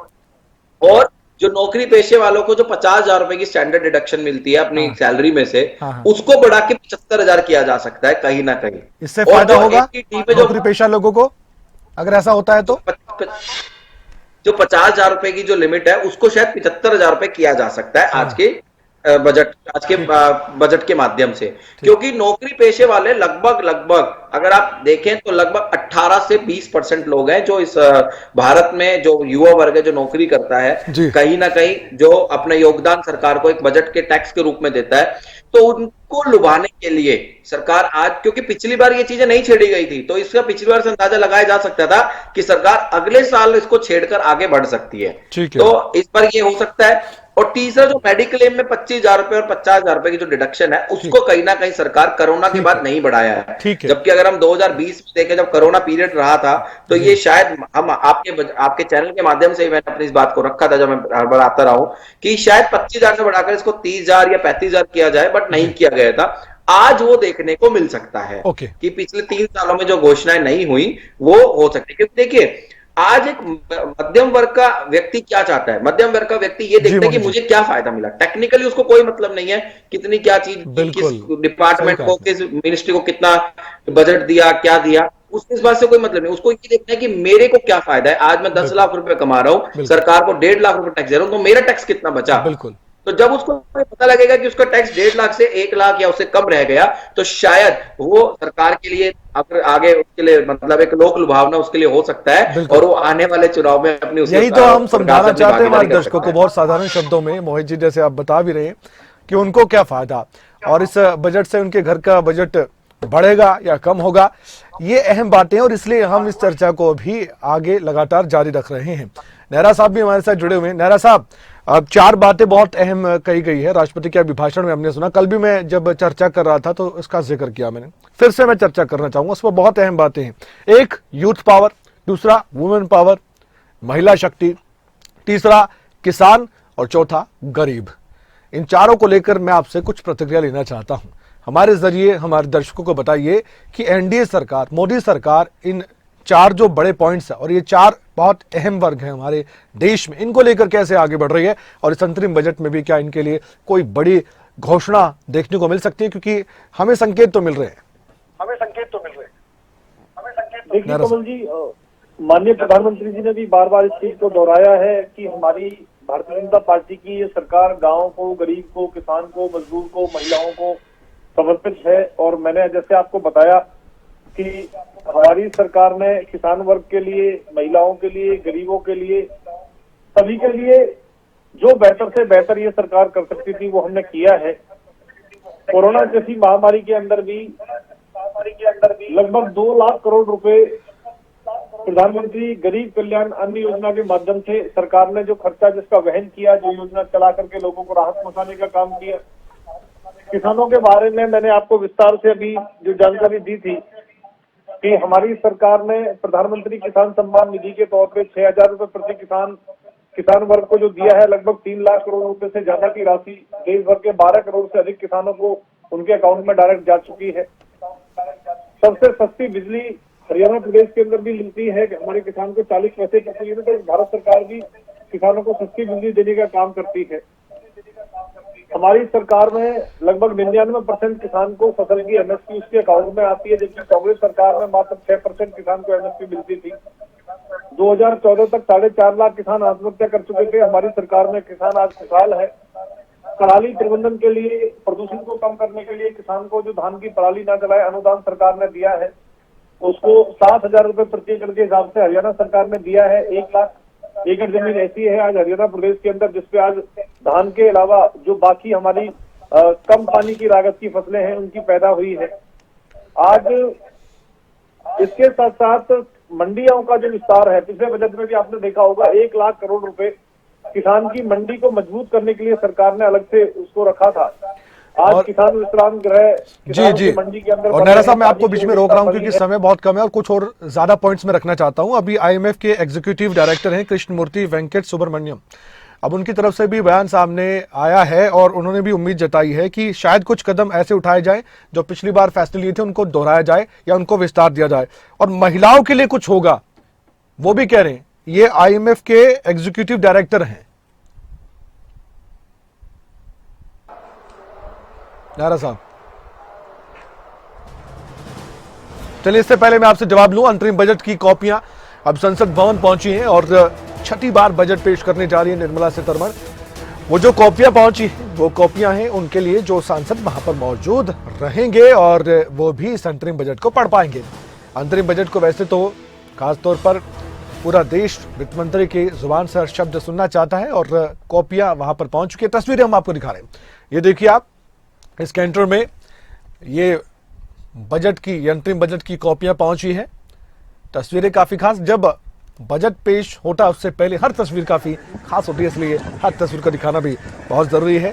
और जो नौकरी पेशे वालों को जो 50,000 रुपए की स्टैंडर्ड डिडक्शन मिलती है अपनी सैलरी में से, उसको बढ़ा के 75,000 किया जा सकता है कहीं ना कहीं। इससे फायदा होगा नौकरी पेशा लोगों को अगर ऐसा होता है तो। जो 50,000 रुपए की जो लिमिट है उसको शायद 75,000 रुपए किया जा सकता है आज के बजट के माध्यम से, क्योंकि नौकरी पेशे वाले लगभग अगर आप देखें तो लगभग 18 से 20% लोग हैं जो इस भारत में जो युवा वर्ग है जो नौकरी करता है, कहीं ना कहीं जो अपना योगदान सरकार को एक बजट के टैक्स के रूप में देता है। तो उनको लुभाने के लिए सरकार आज, क्योंकि पिछली बार ये चीजें नहीं छेड़ी गई थी, तो इसका पिछली बार से अंदाजा लगाया जा सकता था कि सरकार अगले साल इसको छेड़कर आगे बढ़ सकती है। तो इस बार ये हो सकता है। और तीसरा जो मेडिक्लेम में 25,000 रुपए और 50,000 रुपए की जो डिडक्शन है उसको कहीं ना कहीं सरकार कोरोना के बाद नहीं बढ़ाया है। जबकि अगर हम 2020 में देखें जब कोरोना पीरियड रहा था तो ये शायद हम आपके चैनल के माध्यम से मैंने अपनी इस बात को रखा था, जब मैं हर बार आता रहा हूं कि शायद 25,000 से बढ़ाकर इसको 30,000 या 35,000 किया जाए, बट नहीं किया गया था। आज वो देखने को मिल सकता है कि पिछले 3 सालों में जो घोषणाएं नहीं हुई वो हो सकती है। क्योंकि देखिए आज एक मध्यम वर्ग का व्यक्ति क्या चाहता है, मध्यम वर्ग का व्यक्ति ये देखता है कि मुझे क्या फायदा मिला। टेक्निकली उसको कोई मतलब नहीं है कितनी क्या चीज, किस डिपार्टमेंट को, किस मिनिस्ट्री को कितना बजट दिया, क्या दिया, उसके इस बात से कोई मतलब नहीं। उसको ये देखना है कि मेरे को क्या फायदा है। आज मैं 10 लाख रुपए कमा रहा हूं, सरकार को 1.5 लाख रुपए टैक्स दे रहा हूं, तो मेरा टैक्स कितना बचा। तो जब उसको पता लगेगा कि उसका टैक्स 1.5 लाख से 1 लाख या उससे कम रह गया, तो शायद वो सरकार के लिए अगर आगे उसके लिए मतलब एक लोक लुभावना उसके लिए हो सकता है और वो आने वाले चुनाव में अपनी यही तो हम समझाना चाहते हैं हमारे दर्शकों को बहुत साधारण शब्दों में, मोहित जी जैसे आप बता भी रहे हैं कि उनको क्या फायदा और इस बजट से उनके घर का बजट बढ़ेगा या कम होगा, ये अहम बातें हैं और इसलिए हम इस चर्चा को भी आगे लगातार जारी रख रहे हैं। नेहरा साहब भी हमारे साथ जुड़े हुए हैं। नेहरा साहब, अब 4 बातें बहुत अहम कही गई है राष्ट्रपति के अभिभाषण में, हमने सुना, कल भी मैं जब चर्चा कर रहा था तो इसका जिक्र किया मैंने, फिर से मैं चर्चा करना चाहूंगा, उस पर बहुत अहम बातें हैं। एक, यूथ पावर, दूसरा वुमेन पावर, महिला शक्ति, तीसरा किसान और चौथा गरीब। इन चारों को लेकर मैं आपसे कुछ प्रतिक्रिया लेना चाहता हूं। हमारे जरिए हमारे दर्शकों को बताइए कि एनडीए सरकार, मोदी सरकार, इन 4 जो बड़े पॉइंट्स है और ये 4 बहुत अहम वर्ग हैं हमारे देश में, इनको लेकर कैसे आगे बढ़ रही है और इस अंतरिम बजट में भी क्या इनके लिए कोई बड़ी घोषणा देखने को मिल सकती है, क्योंकि हमें संकेत तो मिल रहे हैं। देखिए कमल जी, माननीय प्रधानमंत्री जी ने भी बार बार इस चीज को दोहराया है कि हमारी भारतीय जनता पार्टी की ये सरकार गांव को, गरीब को, किसान को, मजदूर को, महिलाओं को समर्पित है। और मैंने जैसे आपको बताया कि हमारी सरकार ने किसान वर्ग के लिए, महिलाओं के लिए, गरीबों के लिए, सभी के लिए जो बेहतर से बेहतर ये सरकार कर सकती थी वो हमने किया है। कोरोना जैसी महामारी के अंदर भी लगभग 2 लाख करोड़ रुपए प्रधानमंत्री गरीब कल्याण अन्न योजना के माध्यम से सरकार ने जो खर्चा जिसका वहन किया, जो योजना चला करके लोगों को राहत पहुंचाने का काम किया। किसानों के बारे में मैंने आपको विस्तार से अभी जो जानकारी दी थी कि हमारी सरकार ने प्रधानमंत्री किसान सम्मान निधि के तौर पे 6,000 रुपए प्रति किसान वर्ग को जो दिया है, लगभग 3 लाख करोड़ रुपए से ज्यादा की राशि देश भर के 12 करोड़ से अधिक किसानों को उनके अकाउंट में डायरेक्ट जा चुकी है। सबसे सस्ती बिजली हरियाणा प्रदेश के अंदर भी मिलती है कि हमारे किसान को 40 पैसे प्रति यूनिट, तो भारत सरकार भी किसानों को सस्ती बिजली देने का काम करती है। हमारी सरकार में लगभग 99% किसान को फसल की एमएसपी उसके अकाउंट में आती है, जबकि कांग्रेस सरकार में मात्र 6% किसान को एमएसपी मिलती थी। 2014 तक 4.5 लाख किसान आत्महत्या कर चुके थे। हमारी सरकार में किसान आज खुशहाल है। पराली प्रबंधन के लिए, प्रदूषण को कम करने के लिए किसान को जो धान की पराली ना जलाए अनुदान सरकार ने दिया है, उसको 7,000 रुपए प्रति एकड़ के हिसाब से हरियाणा सरकार ने दिया है। 1 लाख एकड़ जमीन ऐसी है आज हरियाणा प्रदेश के अंदर जिसपे आज धान के अलावा जो बाकी हमारी कम पानी की लागत की फसलें हैं उनकी पैदा हुई है। आज इसके साथ साथ मंडियों का जो विस्तार है, पिछले बजट में भी आपने देखा होगा 1 लाख करोड़ रुपए किसान की मंडी को मजबूत करने के लिए सरकार ने अलग से उसको रखा था। आज किसान विश्राम गृह जी मंडी के अंदर। और नेहरा साहब, मैं आपको बीच में रोक रहा हूं क्योंकि समय बहुत कम है और कुछ और ज्यादा पॉइंट्स में रखना चाहता हूं। अभी आईएमएफ के एग्जीक्यूटिव डायरेक्टर हैं कृष्णमूर्ति वेंकट सुब्रमण्यम, अब उनकी तरफ से भी बयान सामने आया है और उन्होंने भी उम्मीद जताई है कि शायद कुछ कदम ऐसे उठाए जाए जो पिछली बार फैसले लिए थे उनको दोहराया जाए या उनको विस्तार दिया जाए, और महिलाओं के लिए कुछ होगा, वो भी कह रहे हैं। ये आईएमएफ के एग्जीक्यूटिव डायरेक्टर हैं नारा साहब। चलिए, इससे पहले मैं आपसे जवाब लूं, अंतरिम बजट की कॉपियां अब संसद भवन पहुंची हैं और 6ठी बार बजट पेश करने जा रही है निर्मला सीतारमण। वो जो कॉपियां पहुंची हैं वो कॉपियां हैं उनके लिए जो सांसद वहां पर मौजूद रहेंगे और वो भी इस अंतरिम बजट को पढ़ पाएंगे। अंतरिम बजट को वैसे तो खासतौर पर पूरा देश वित्त मंत्री की जुबान से शब्द सुनना चाहता है और कॉपियां वहां पर पहुंच चुकी है। तस्वीरें हम आपको दिखा रहे हैं, ये देखिए आप इस कैंटर में ये बजट की, अंतरिम बजट की कॉपियां पहुंची है। तस्वीरें काफी खास, जब बजट पेश होता उससे पहले हर तस्वीर काफी खास होती है, इसलिए हर तस्वीर को दिखाना भी बहुत जरूरी है।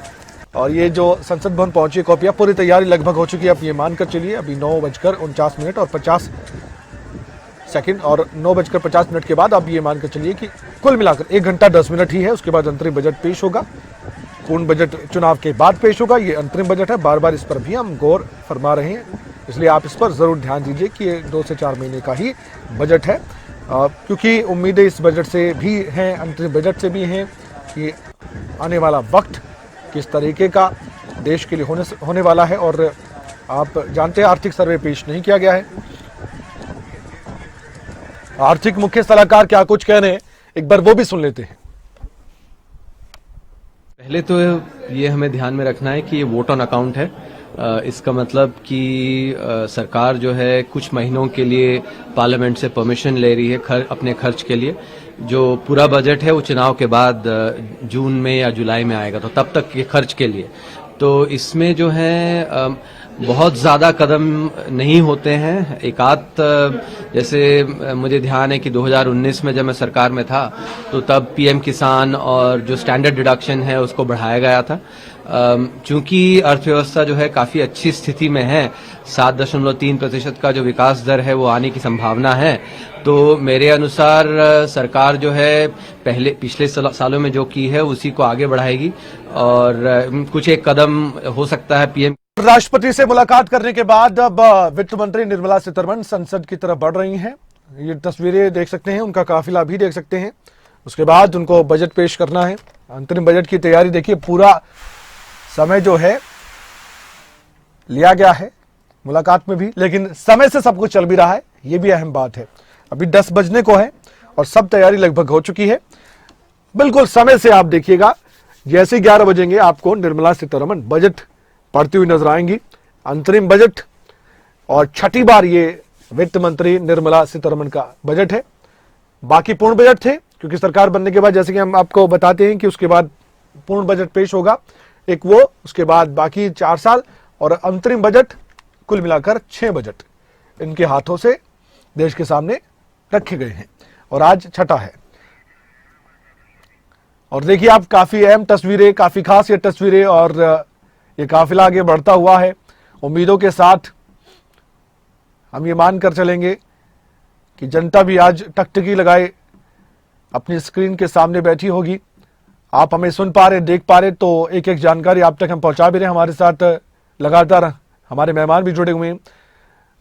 और ये जो संसद भवन पहुंची कॉपियां, पूरी तैयारी लगभग हो चुकी है। अब ये मानकर चलिए अभी 9:49 और 50 सेकंड और 9:50 के बाद अब ये मानकर चलिए कि कुल मिलाकर 1 घंटा 10 मिनट ही है। उसके बाद अंतरिम बजट पेश होगा। पूर्ण बजट चुनाव के बाद पेश होगा। ये अंतरिम बजट है, बार बार इस पर भी हम गौर फरमा रहे हैं, इसलिए आप इस पर जरूर ध्यान दीजिए कि ये 2 से 4 महीने का ही बजट है, क्योंकि उम्मीदें इस बजट से भी हैं, अंतरिम बजट से भी हैं कि आने वाला वक्त किस तरीके का देश के लिए होने वाला है। और आप जानते हैं आर्थिक सर्वे पेश नहीं किया गया है। आर्थिक मुख्य सलाहकार क्या कुछ कह रहे हैं, एक बार वो भी सुन लेते हैं। पहले तो ये हमें ध्यान में रखना है कि ये वोट ऑन अकाउंट है। इसका मतलब कि सरकार जो है कुछ महीनों के लिए पार्लियामेंट से परमिशन ले रही है अपने खर्च के लिए। जो पूरा बजट है वो चुनाव के बाद जून में या जुलाई में आएगा, तो तब तक के खर्च के लिए। तो इसमें जो है बहुत ज़्यादा कदम नहीं होते हैं। एक आध, जैसे मुझे ध्यान है कि 2019 में जब मैं सरकार में था तो तब पीएम किसान और जो स्टैंडर्ड डिडक्शन है उसको बढ़ाया गया था। चूंकि अर्थव्यवस्था जो है काफ़ी अच्छी स्थिति में है, 7.3% का जो विकास दर है वो आने की संभावना है, तो मेरे अनुसार सरकार जो है पिछले सालों में जो की है उसी को आगे बढ़ाएगी और कुछ एक कदम हो सकता है पीएम। राष्ट्रपति से मुलाकात करने के बाद अब वित्त मंत्री निर्मला सीतारमण संसद की तरफ बढ़ रही हैं। ये तस्वीरें देख सकते हैं, उनका काफिला भी देख सकते हैं। उसके बाद उनको बजट पेश करना है। अंतरिम बजट की तैयारी देखिए, पूरा समय जो है लिया गया है मुलाकात में भी, लेकिन समय से सब कुछ चल भी रहा है, ये भी अहम बात है। अभी 10 बजने को है और सब तैयारी लगभग हो चुकी है। बिल्कुल समय से आप देखिएगा, जैसे 11 बजेंगे आपको निर्मला सीतारमण बजट पढ़ती हुई नजर आएंगी। अंतरिम बजट और छठी बार ये वित्त मंत्री निर्मला सीतारमण का बजट है। बाकी पूर्ण बजट थे, क्योंकि सरकार बनने के बाद जैसे कि हम आपको बताते हैं कि उसके बाद पूर्ण बजट पेश होगा, एक वो, उसके बाद बाकी 4 साल और अंतरिम बजट, कुल मिलाकर 6 बजट इनके हाथों से देश के सामने रखे गए हैं और आज छठा है। और देखिए आप, काफी अहम तस्वीरें, काफी खास ये तस्वीरें और ये काफिला आगे बढ़ता हुआ है। उम्मीदों के साथ हम ये मानकर चलेंगे कि जनता भी आज टकटकी लगाए अपनी स्क्रीन के सामने बैठी होगी। आप हमें सुन पा रहे, देख पा रहे, तो एक एक जानकारी आप तक हम पहुंचा भी रहे हैं। हमारे साथ लगातार हमारे मेहमान भी जुड़े हुए हैं,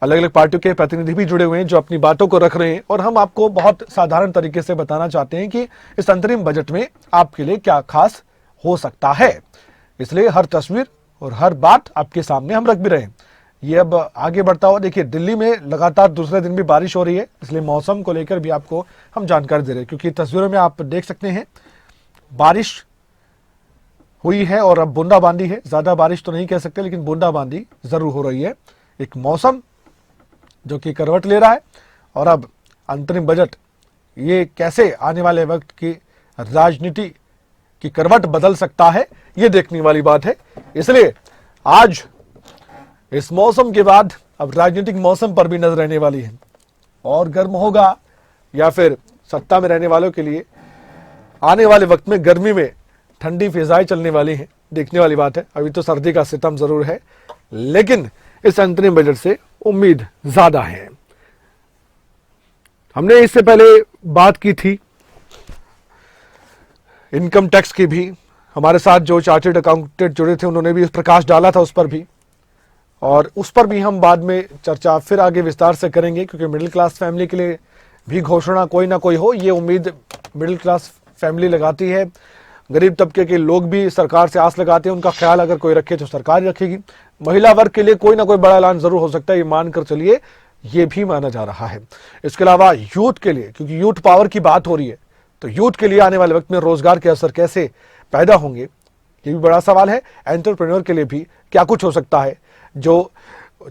अलग अलग पार्टियों के प्रतिनिधि भी जुड़े हुए हैं जो अपनी बातों को रख रहे हैं और हम आपको बहुत साधारण तरीके से बताना चाहते हैं कि इस अंतरिम बजट में आपके लिए क्या खास हो सकता है। इसलिए हर तस्वीर और हर बात आपके सामने हम रख भी रहे हैं। ये अब आगे बढ़ता हुआ देखिए, दिल्ली में लगातार दूसरे दिन भी बारिश हो रही है, इसलिए मौसम को लेकर भी आपको हम जानकारी दे रहे हैं, क्योंकि तस्वीरों में आप देख सकते हैं बारिश हुई है और अब बूंदाबांदी है। ज्यादा बारिश तो नहीं कह सकते, लेकिन बूंदाबांदी जरूर हो रही है। एक मौसम जो कि करवट ले रहा है और अब अंतरिम बजट ये कैसे आने वाले वक्त की राजनीति की करवट बदल सकता है, ये देखने वाली बात है। इसलिए आज इस मौसम के बाद अब राजनीतिक मौसम पर भी नजर रहने वाली है, और गर्म होगा या फिर सत्ता में रहने वालों के लिए आने वाले वक्त में गर्मी में ठंडी फिजाएं चलने वाली हैं, देखने वाली बात है। अभी तो सर्दी का सितम जरूर है, लेकिन इस अंतरिम बजट से उम्मीद ज्यादा है। हमने इससे पहले बात की थी इनकम टैक्स की भी, हमारे साथ जो चार्टर्ड अकाउंटेंट जुड़े थे उन्होंने भी प्रकाश डाला था उस पर भी, और उस पर भी हम बाद में चर्चा फिर आगे विस्तार से करेंगे, क्योंकि मिडिल क्लास फैमिली के लिए भी घोषणा कोई ना कोई हो, ये उम्मीद मिडिल क्लास फैमिली लगाती है। गरीब तबके के लोग भी सरकार से आस लगाते हैं, उनका ख्याल अगर कोई रखे तो सरकार रखेगी। महिला वर्ग के लिए कोई ना कोई बड़ा ऐलान जरूर हो सकता है, ये मानकर चलिए, ये भी माना जा रहा है। इसके अलावा यूथ के लिए, क्योंकि यूथ पावर की बात हो रही है, तो यूथ के लिए आने वाले वक्त में रोजगार के अवसर कैसे पैदा होंगे, ये भी बड़ा सवाल है। एंटरप्रेन्योर के लिए भी क्या कुछ हो सकता है, जो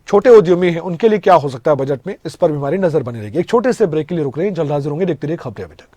छोटे उद्यमी हैं उनके लिए क्या हो सकता है बजट में, इस पर भी हमारी नजर बनी रहेगी। एक छोटे से ब्रेक के लिए रुक रहे हैं, जल्द हाजिर होंगे, देखते रहिए खबरें अभी तक।